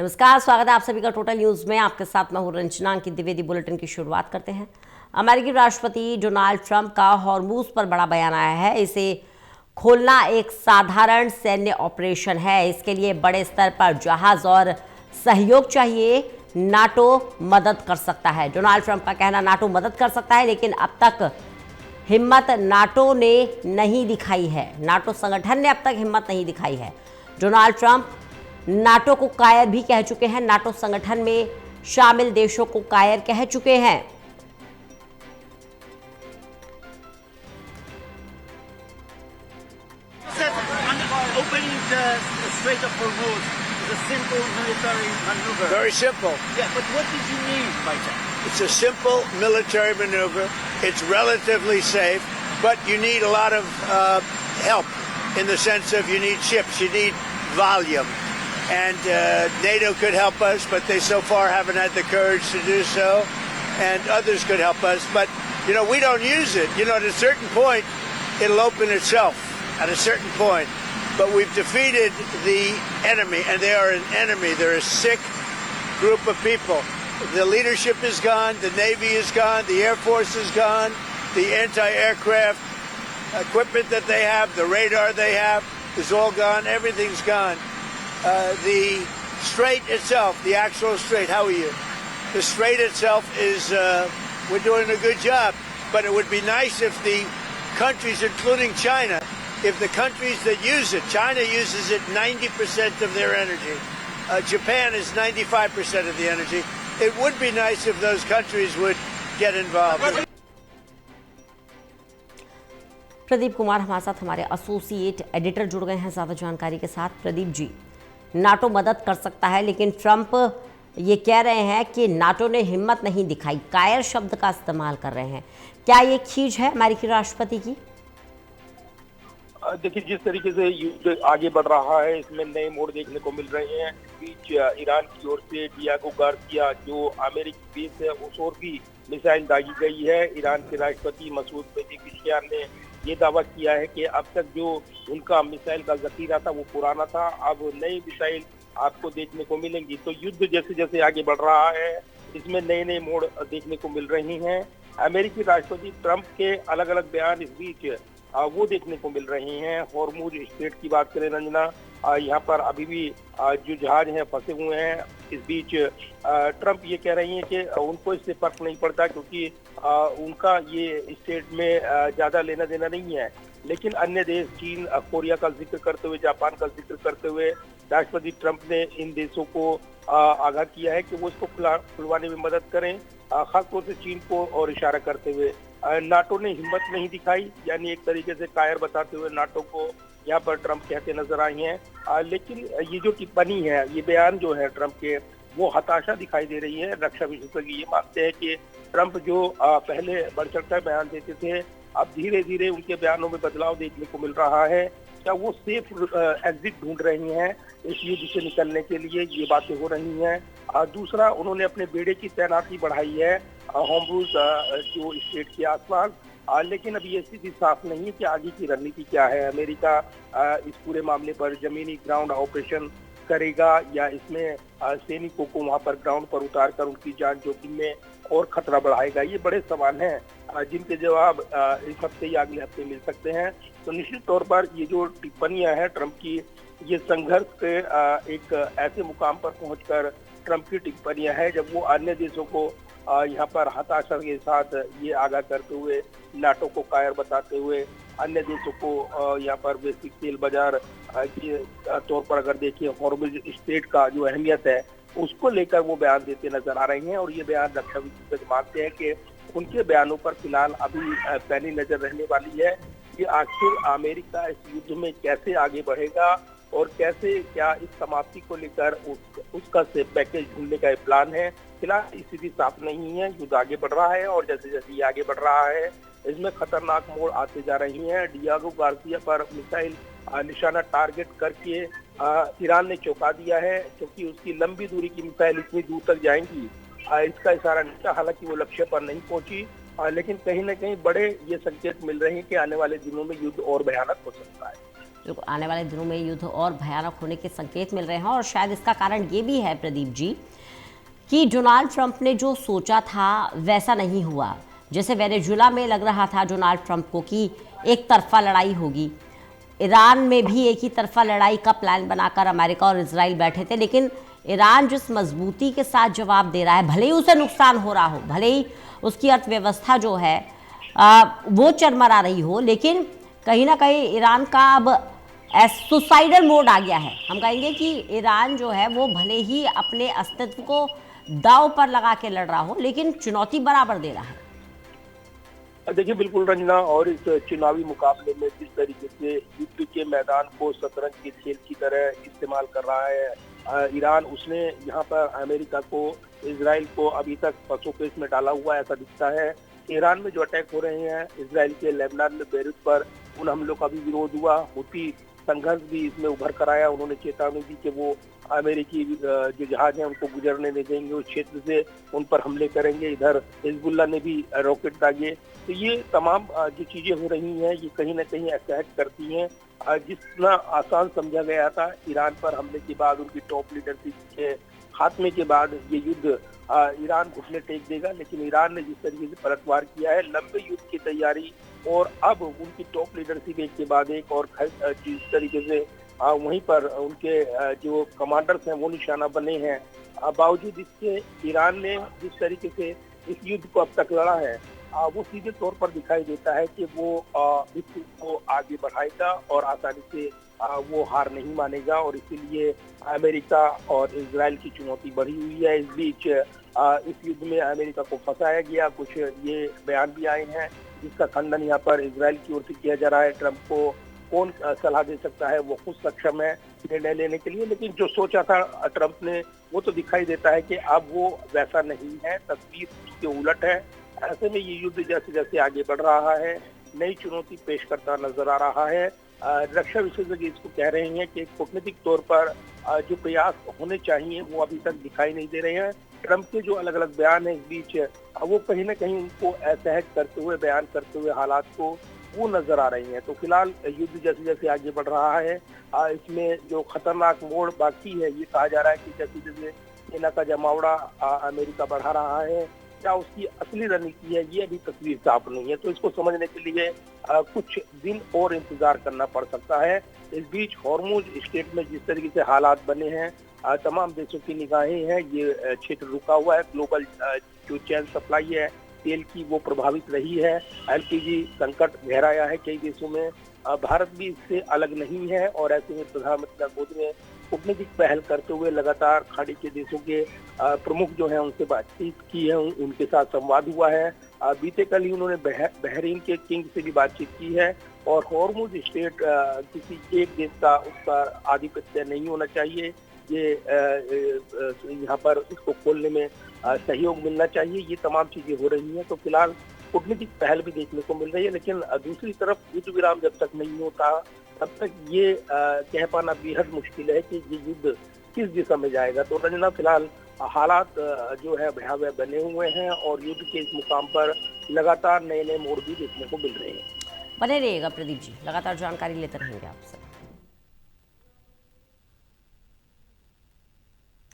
नमस्कार, स्वागत है आप सभी का टोटल न्यूज में। आपके साथ मैं हूं रंजना। की द्विवेदी बुलेटिन की शुरुआत करते हैं। अमेरिकी राष्ट्रपति डोनाल्ड ट्रंप का हॉर्मूज पर बड़ा बयान आया है। इसे खोलना एक साधारण सैन्य ऑपरेशन है, इसके लिए बड़े स्तर पर जहाज और सहयोग चाहिए। नाटो मदद कर सकता है। डोनाल्ड ट्रंप का कहना, नाटो मदद कर सकता है, लेकिन अब तक हिम्मत नाटो ने नहीं दिखाई है। नाटो संगठन ने अब तक हिम्मत नहीं दिखाई है। डोनाल्ड ट्रंप नाटो को कायर भी कह चुके हैं। नाटो संगठन में शामिल देशों को कायर कह चुके हैं। Opening the Strait of Hormuz is a simple military maneuver. Very simple. Yeah, but what did you mean by that? It's a simple military maneuver. It's relatively safe, but you need a lot of help in the sense of you need ships, you need volume. And NATO could help us, but they so far haven't had the courage to do so. And others could help us, but, we don't use it. At a certain point, it'll open itself at a certain point. But we've defeated the enemy, and they are an enemy. They're a sick group of people. The leadership is gone, the Navy is gone, the Air Force is gone, the anti-aircraft equipment that they have, the radar they have is all gone, everything's gone. The strait itself, the actual strait, how are you? The strait itself is, we're doing a good job, but it would be nice if the countries, including China, if the countries that use it, China uses it 90% of their energy, Japan is 95% of the energy, it would be nice if those countries would get involved. Pradeep Kumar हमारे साथ, हमारे associate editor जुड़ गए हैं ज़्यादा जानकारी के साथ। प्रदीप जी, नाटो मदद कर सकता है, लेकिन ट्रंप ये कह रहे हैं कि नाटो ने हिम्मत नहीं दिखाई, कायर शब्द का इस्तेमाल कर रहे हैं। क्या ये खींच है अमेरिकी राष्ट्रपति की? देखिए, जिस तरीके से युद्ध आगे बढ़ रहा है, इसमें नए मोड़ देखने को मिल रहे हैं। इस बीच ईरान की ओर से डियागो गार्सिया, जो अमेरिकी बेस है, उस ओर भी मिसाइल दागी गई है। ईरान के राष्ट्रपति मसूद पेज़ेश्कियान ने ये दावा किया है कि अब तक जो उनका मिसाइल का जखीरा था वो पुराना था, अब नई मिसाइल आपको देखने को मिलेंगी। तो युद्ध जैसे जैसे आगे बढ़ रहा है, इसमें नए नए मोड़ देखने को मिल रहे हैं। अमेरिकी राष्ट्रपति ट्रंप के अलग अलग बयान इस बीच वो देखने को मिल रहे हैं। हॉर्मूज स्ट्रेट की बात करें रंजना, यहाँ पर अभी भी जो जहाज हैं फंसे हुए हैं। इस बीच ट्रंप ये कह रही हैं कि उनको इससे फर्क नहीं पड़ता, क्योंकि उनका ये स्टेट में ज्यादा लेना देना नहीं है। लेकिन अन्य देश, चीन, कोरिया का जिक्र करते हुए, जापान का जिक्र करते हुए राष्ट्रपति ट्रंप ने इन देशों को आगाह किया है कि वो इसको खुलवाने में मदद करें, खासतौर से चीन को और इशारा करते हुए। नाटो ने हिम्मत नहीं दिखाई, यानी एक तरीके से कायर बताते हुए नाटो को यहाँ पर ट्रंप कहते नजर आए हैं। लेकिन ये जो टिप्पणी है, ये बयान जो है ट्रंप के, वो हताशा दिखाई दे रही है। रक्षा विशेषज्ञ ये मानते हैं कि ट्रंप जो पहले बढ़ चढ़कर बयान देते थे, अब धीरे धीरे उनके बयानों में बदलाव देखने को मिल रहा है। क्या वो सेफ एग्जिट ढूंढ रही हैं इस युद्ध से निकलने के लिए, ये बातें हो रही हैं। दूसरा, उन्होंने अपने बेड़े की तैनाती बढ़ाई है हॉर्मूज जो स्ट्रेट के आसपास, लेकिन अभी ये स्थिति साफ नहीं है कि आगे की रणनीति क्या है। अमेरिका इस पूरे मामले पर जमीनी ग्राउंड ऑपरेशन करेगा या इसमें सैनिकों को वहां पर ग्राउंड पर उतार कर उनकी जान जोखिम में और खतरा बढ़ाएगा। ये बड़े सवाल हैं जिनके जवाब इस हफ्ते या अगले हफ्ते मिल सकते हैं। तो निश्चित तौर पर ये जो टिप्पणियां हैं ट्रंप की, ये संघर्ष के एक ऐसे मुकाम पर पहुंचकर ट्रंप की टिप्पणियां हैं जब वो अन्य देशों को यहाँ पर हताशा के साथ ये आगाह करते हुए, नाटो को कायर बताते हुए, अन्य देशों को यहाँ पर वैश्विक तेल बाजार के तौर पर अगर देखिए हॉर्मुज स्ट्रेट का जो अहमियत है उसको लेकर वो बयान देते नजर आ रहे हैं। और ये बयान रक्षा विशेषज्ञ मानते हैं कि उनके बयानों पर फिलहाल अभी पैनी नजर रहने वाली है कि आखिर अमेरिका इस युद्ध में कैसे आगे बढ़ेगा और कैसे क्या इस समाप्ति को लेकर उसका से पैकेज ढूंढने का प्लान है। फिलहाल स्थिति साफ नहीं है, युद्ध आगे बढ़ रहा है और जैसे जैसे ये आगे बढ़ रहा है इसमें खतरनाक मोड़ आते जा रही हैं। डियागो गार्सिया पर मिसाइल निशाना टारगेट करके ईरान ने चौंका दिया है, क्योंकि उसकी लंबी दूरी की मिसाइल इतनी दूर तक जाएंगी इसका इशारा नहीं था। हालांकि वो लक्ष्य पर नहीं पहुंची, लेकिन कहीं न कहीं बड़े ये संकेत मिल रहे हैं कि आने वाले दिनों में युद्ध और भयानक हो सकता है। बिल्कुल, आने वाले दिनों में युद्ध और भयानक होने के संकेत मिल रहे हैं और शायद इसका कारण ये भी है प्रदीप जी कि डोनाल्ड ट्रंप ने जो सोचा था वैसा नहीं हुआ। जैसे वेनेजुएला में लग रहा था डोनाल्ड ट्रंप को कि एक तरफा लड़ाई होगी, ईरान में भी एक ही तरफा लड़ाई का प्लान बनाकर अमेरिका और इजराइल बैठे थे, लेकिन ईरान जिस मजबूती के साथ जवाब दे रहा है, भले ही उसे नुकसान हो रहा हो, भले ही उसकी अर्थव्यवस्था जो है वो चरमरा रही हो, लेकिन कहीं ना कहीं ईरान का अब सुसाइडल मोड आ गया है। हम कहेंगे कि ईरान जो है वो भले ही अपने अस्तित्व को दांव पर लगा के लड़ रहा हो, लेकिन चुनौती बराबर दे रहा है। देखिए बिल्कुल रंजना, और इस चुनावी मुकाबले में जिस तरीके से युद्ध के मैदान को शतरंज के खेल की तरह इस्तेमाल कर रहा है ईरान, उसने यहाँ पर अमेरिका को, इजराइल को अभी तक पसोपेश में डाला हुआ ऐसा दिखता है। ईरान में जो अटैक हो रहे हैं इजराइल के लेबनान में बेरूत पर, उन हमलों का भी विरोध हुआ। हुती संघर्ष भी इसमें उभर कर आया। उन्होंने चेतावनी दी कि वो अमेरिकी जो जहाज हैं उनको गुजरने नहीं देंगे उस क्षेत्र से, उन पर हमले करेंगे। इधर हिजबुल्लाह ने भी रॉकेट दागे। तो ये तमाम जो चीजें हो रही हैं ये कहीं ना कहीं असहज करती हैं। जितना आसान समझा गया था ईरान पर हमले के बाद, उनकी टॉप लीडरशिप के खात्मे के बाद ये युद्ध ईरान घुटने टेक देगा, लेकिन ईरान ने जिस तरीके से पलटवार किया है, लंबे युद्ध की तैयारी, और अब उनकी टॉप लीडरशिप एक के बाद एक, और जिस तरीके से वहीं पर उनके जो कमांडर्स हैं वो निशाना बने हैं, बावजूद इसके ईरान ने जिस तरीके से इस युद्ध को अब तक लड़ा है वो सीधे तौर पर दिखाई देता है कि वो विश्व को आगे बढ़ाएगा और आसानी से वो हार नहीं मानेगा। और इसीलिए अमेरिका और इजराइल की चुनौती बढ़ी हुई है। इस बीच इस युद्ध में अमेरिका को फंसाया गया, कुछ ये बयान भी आए हैं जिसका खंडन यहाँ पर इजराइल की ओर से किया जा रहा है। ट्रंप को कौन सलाह दे सकता है, वो खुद सक्षम है निर्णय लेने के लिए, लेकिन जो सोचा था ट्रंप ने वो तो दिखाई देता है कि अब वो वैसा नहीं है, तस्वीर उसके उलट है। ऐसे में ये युद्ध जैसे जैसे आगे बढ़ रहा है नई चुनौती पेश करता नजर आ रहा है। रक्षा विशेषज्ञ इसको कह रहे हैं कि कूटनीतिक तौर पर जो प्रयास होने चाहिए वो अभी तक दिखाई नहीं दे रहे हैं। ट्रंप के जो अलग अलग बयान है इस बीच वो कहीं ना कहीं उनको असहज करते हुए, बयान करते हुए हालात को वो नजर आ रही हैं। तो फिलहाल युद्ध जैसे जैसे आगे बढ़ रहा है इसमें जो खतरनाक मोड़ बाकी है, ये कहा जा रहा है कि जैसे जैसे सेना का जमावड़ा अमेरिका बढ़ा रहा है, क्या उसकी असली रणनीति है ये अभी तस्वीर साफ नहीं है। तो इसको समझने के लिए कुछ दिन और इंतजार करना पड़ सकता है। इस बीच हॉर्मुज स्टेट में जिस तरीके से हालात बने हैं, तमाम देशों की निगाहें हैं, ये क्षेत्र रुका हुआ है। ग्लोबल जो चैन सप्लाई है तेल की वो प्रभावित रही है। एलपीजी संकट गहराया है कई देशों में, भारत भी इससे अलग नहीं है। और ऐसे में प्रधानमंत्री मोदी ने कूटनीतिक पहल करते हुए लगातार खाड़ी के देशों के प्रमुख जो हैं उनसे बातचीत की है, उनके साथ संवाद हुआ है। बीते कल ही उन्होंने बहरीन के किंग से भी बातचीत की है। और हॉर्मुज स्टेट किसी एक देश का उस पर आधिपत्य नहीं होना चाहिए, ये यहाँ पर इसको खोलने में सहयोग मिलना चाहिए। ये तमाम चीजें हो रही हैं। तो फिलहाल कूटनीतिक पहल भी देखने को मिल रही है, लेकिन दूसरी तरफ युद्ध विराम जब तक नहीं होता तब तक ये कह पाना बेहद मुश्किल है कि ये युद्ध किस दिशा में जाएगा। तो रंजना, फिलहाल हालात जो है भयावह बने हुए हैं और युद्ध के इस मुकाम पर लगातार नए नए मोड़ भी देखने को मिल रहे हैं। बने रहिएगा प्रदीप जी, लगातार जानकारी लेते रहेंगे आपसे।